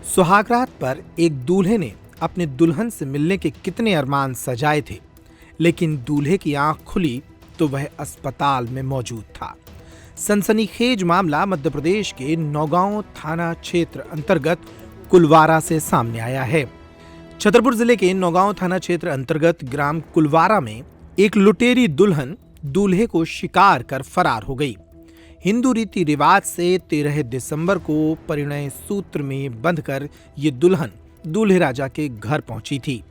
सुहागरात पर एक दूल्हे ने अपने दुल्हन से मिलने के कितने अरमान सजाए थे, लेकिन दूल्हे की आंख खुली तो वह अस्पताल में मौजूद था। सनसनीखेज मामला मध्य प्रदेश के नौगांव थाना क्षेत्र अंतर्गत कुलवारा से सामने आया है। छतरपुर जिले के नौगांव थाना क्षेत्र अंतर्गत ग्राम कुलवारा में एक लुटेरी दुल्हन दूल्हे को शिकार कर फरार हो गई। हिंदू रीति रिवाज से 13 दिसंबर को परिणय सूत्र में बंधकर ये दुल्हन दूल्हे राजा के घर पहुंची थी,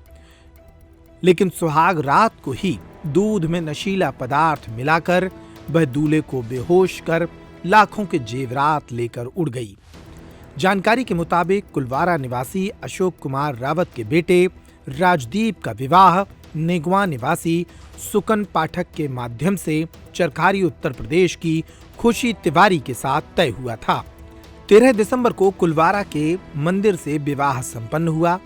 लेकिन सुहाग रात को ही दूध में नशीला पदार्थ मिलाकर वह दूल्हे को बेहोश कर लाखों के जेवरात लेकर उड़ गई। जानकारी के मुताबिक कुलवारा निवासी अशोक कुमार रावत के बेटे राजदीप का विवाह नेगवा निवासी सुकन पाठक के माध्यम से चरखारी उत्तर प्रदेश की खुशी तिवारी के साथ तय हुआ था। 13 दिसंबर को कुलवारा के मंदिर से विवाह संपन्न हुआ।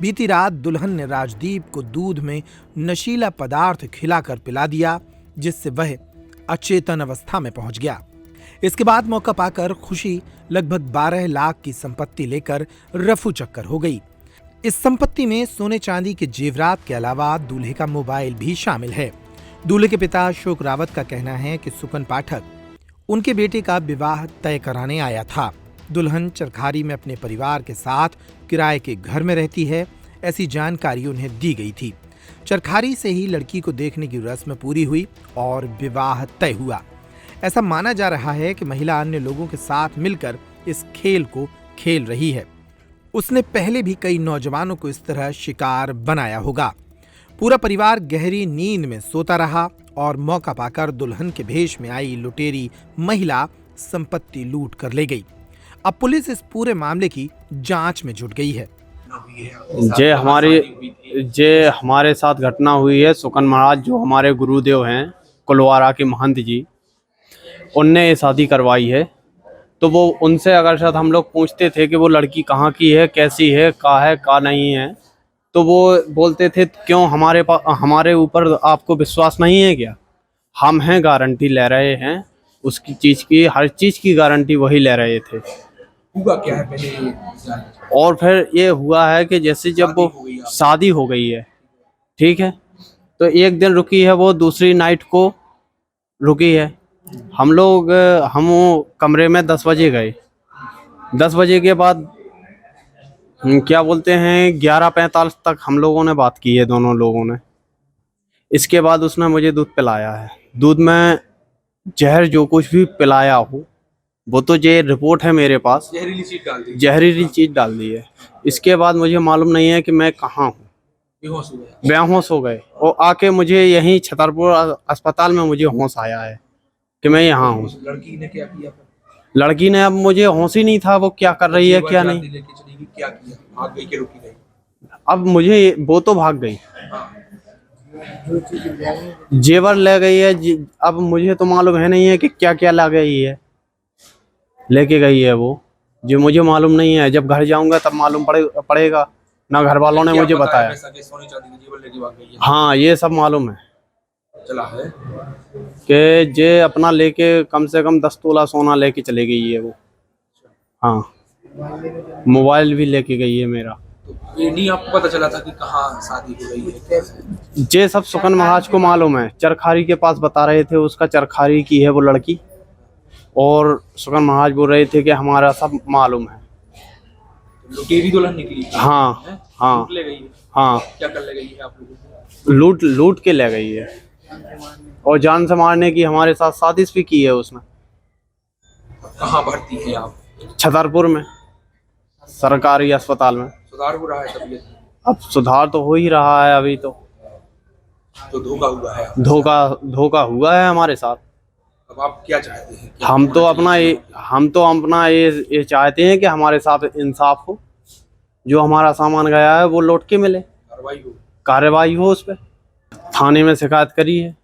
बीती रात दुल्हन ने राजदीप को दूध में नशीला पदार्थ खिलाकर पिला दिया, जिससे वह अचेतन अवस्था में पहुंच गया। इसके बाद मौका पाकर खुशी लगभग 12 लाख की संपत्ति लेकर रफू चक्कर हो गई। इस संपत्ति में सोने चांदी के जेवरात के अलावा दूल्हे का मोबाइल भी शामिल है। दूल्हे के पिता अशोक रावत का कहना है कि सुकन पाठक उनके बेटे का विवाह तय कराने आया था। दुल्हन चरखारी में अपने परिवार के साथ किराए के घर में रहती है, ऐसी जानकारी उन्हें दी गई थी। चरखारी से ही लड़की को देखने की रस्म पूरी हुई और विवाह तय हुआ। ऐसा माना जा रहा है कि महिला अन्य लोगों के साथ मिलकर इस खेल को खेल रही है। उसने पहले भी कई नौजवानों को इस तरह शिकार बनाया होगा। पूरा परिवार गहरी नींद में सोता रहा और मौका पाकर दुल्हन के भेष में आई लुटेरी महिला संपत्ति लूट कर ले गई। अब पुलिस इस पूरे मामले की जांच में जुट गई है। जे हमारे साथ घटना हुई है, सुकन महाराज जो हमारे गुरुदेव हैं कुलवारा के महंत जी, उनने ये शादी करवाई है। तो वो उनसे अगर शायद हम लोग पूछते थे कि वो लड़की कहाँ की है, कैसी है, का नहीं है, तो वो बोलते थे क्यों हमारे ऊपर आपको विश्वास नहीं है क्या? हम हैं, गारंटी ले रहे हैं उसकी चीज़ की, हर चीज़ की गारंटी वही ले रहे थे। हुआ क्या है पहले? और फिर ये हुआ है कि जैसे जब वो शादी हो गई है, ठीक है, तो एक दिन रुकी है, वो दूसरी नाइट को रुकी है। हम कमरे में 10 बजे गए। 10 बजे के बाद क्या बोलते हैं 11:45 तक हम लोगों ने बात की है, दोनों लोगों ने। इसके बाद उसने मुझे दूध पिलाया है। दूध में जहर जो कुछ भी पिलाया हो, वो तो ये रिपोर्ट है मेरे पास, जहरीली चीज डाल दी है। इसके बाद मुझे मालूम नहीं है कि मैं कहाँ हूँ, बेहोश हो गए। और आके मुझे यहीं छतरपुर अस्पताल में मुझे होश आया है कि मैं यहाँ हूँ। लड़की ने क्या किया? लड़की ने, अब मुझे होश ही नहीं था वो क्या कर रही है क्या नहीं। क्या किया? भाग गई कि रुकी गई? अब मुझे वो तो भाग गई, जेवर ले गई है। अब मुझे तो मालूम है नहीं है कि क्या क्या ला गई है, लेके गई है वो, जो मुझे मालूम नहीं है। जब घर जाऊंगा तब मालूम पड़ेगा। ना घर वालों ने मुझे बताया। हाँ, ये सब मालूम है चला है कि जे अपना लेके कम से कम 10 तोला सोना लेके चले गई है वो। हाँ, मोबाइल भी लेके गई है मेरा। तो ये नहीं आपको पता चला था कि कहाँ शादी हो गई है? जे सब सुकन महाराज को मालूम है। चरखारी के पास बता रहे थे उसका चरखारी की है वो लड़की, और सुकन महाराज बोल रहे थे कि हमारा सब मालूम है। लुटेरी दुल्हन निकली? हाँ हाँ, लूट ले गई है? हाँ, क्या कर ले गई है आप लोगों को? लूट के ले गई है, और जान से मारने की हमारे साथ साजिश भी की है उसने। कहाँ भर्ती है आप? छतरपुर में सरकारी अस्पताल में। सुधार हो रहा है तबीयत? अब सुधार तो हो ही रहा है अभी तो धोखा हुआ है? धोखा हुआ है हमारे साथ। अब आप क्या चाहते हैं? हम तो अपना ये चाहते हैं कि हमारे साथ इंसाफ हो। जो हमारा सामान गया है वो लौट के मिले, कार्रवाई हो उस पर। थाने में शिकायत करी है।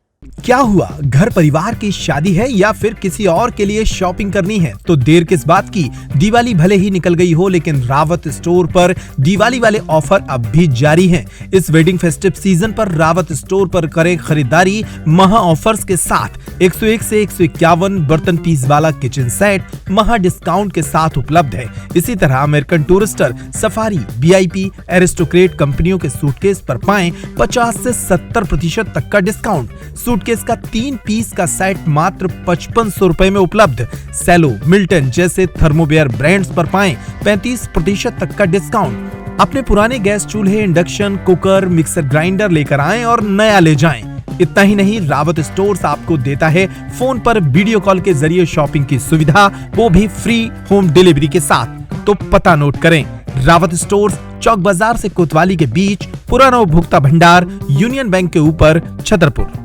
क्या हुआ, घर परिवार की शादी है या फिर किसी और के लिए शॉपिंग करनी है तो देर किस बात की। दिवाली भले ही निकल गई हो लेकिन रावत स्टोर पर दिवाली वाले ऑफर अब भी जारी हैं। इस वेडिंग फेस्टिव सीजन पर रावत स्टोर पर करें खरीदारी महा ऑफर्स के साथ। 101 से 151 बर्तन पीस वाला किचन सेट महा डिस्काउंट के साथ उपलब्ध है। इसी तरह American Tourister, Safari, VIP, Aristocrat कंपनियों के सूटकेस पर पाएं 50 से 70% तक का डिस्काउंट। सूटकेस का 3 पीस का सेट मात्र 5500 रुपए में उपलब्ध। सेलो, मिल्टन जैसे थर्मोवेयर ब्रांड्स पर पाएं 35% तक का डिस्काउंट। अपने पुराने गैस चूल्हे, इंडक्शन कुकर, मिक्सर ग्राइंडर लेकर आएं और नया ले जाएं। इतना ही नहीं, रावत स्टोर्स आपको देता है फोन पर वीडियो कॉल के जरिए शॉपिंग की सुविधा, वो भी फ्री होम डिलीवरी के साथ। तो पता नोट करें, रावत स्टोर्स, चौक बाजार से कोतवाली के बीच, पुराना उपभोक्ता भंडार, यूनियन बैंक के ऊपर, छतरपुर।